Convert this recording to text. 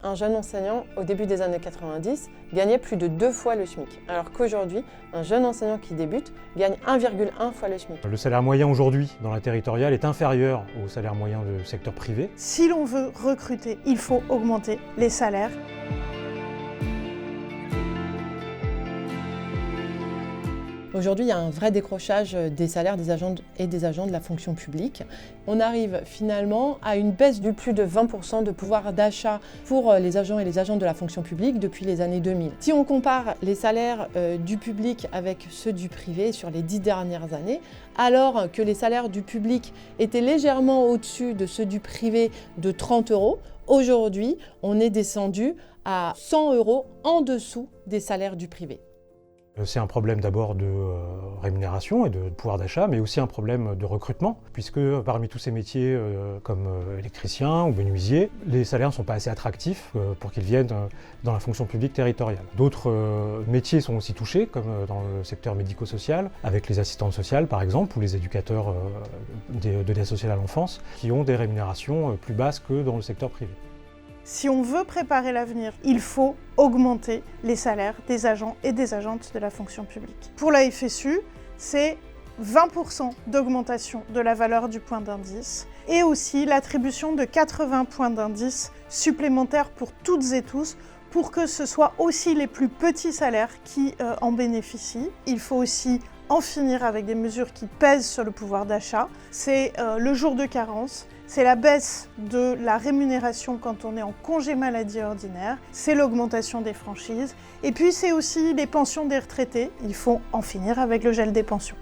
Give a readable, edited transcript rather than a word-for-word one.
un jeune enseignant, au début des années 90, gagnait plus de 2 fois le SMIC, alors qu'aujourd'hui, un jeune enseignant qui débute gagne 1,1 fois le SMIC. Le salaire moyen aujourd'hui dans la territoriale est inférieur au salaire moyen du secteur privé. Si l'on veut recruter, il faut augmenter les salaires. Aujourd'hui, il y a un vrai décrochage des salaires des agents et des agents de la fonction publique. On arrive finalement à une baisse du plus de 20% de pouvoir d'achat pour les agents et les agents de la fonction publique depuis les années 2000. Si on compare les salaires du public avec ceux du privé sur les 10 dernières années, alors que les salaires du public étaient légèrement au-dessus de ceux du privé de 30 €, aujourd'hui, on est descendu à 100 € en dessous des salaires du privé. C'est un problème d'abord de rémunération et de pouvoir d'achat, mais aussi un problème de recrutement, puisque parmi tous ces métiers comme électricien ou menuisier, les salaires ne sont pas assez attractifs pour qu'ils viennent dans la fonction publique territoriale. D'autres métiers sont aussi touchés, comme dans le secteur médico-social, avec les assistantes sociales par exemple, ou les éducateurs de l'aide sociale à l'enfance, qui ont des rémunérations plus basses que dans le secteur privé. Si on veut préparer l'avenir, il faut augmenter les salaires des agents et des agentes de la fonction publique. Pour la FSU, c'est 20% d'augmentation de la valeur du point d'indice et aussi l'attribution de 80 points d'indice supplémentaires pour toutes et tous pour que ce soit aussi les plus petits salaires qui en bénéficient. Il faut aussi en finir avec des mesures qui pèsent sur le pouvoir d'achat. C'est le jour de carence, c'est la baisse de la rémunération quand on est en congé maladie ordinaire, c'est l'augmentation des franchises, et puis c'est aussi les pensions des retraités. Il faut en finir avec le gel des pensions.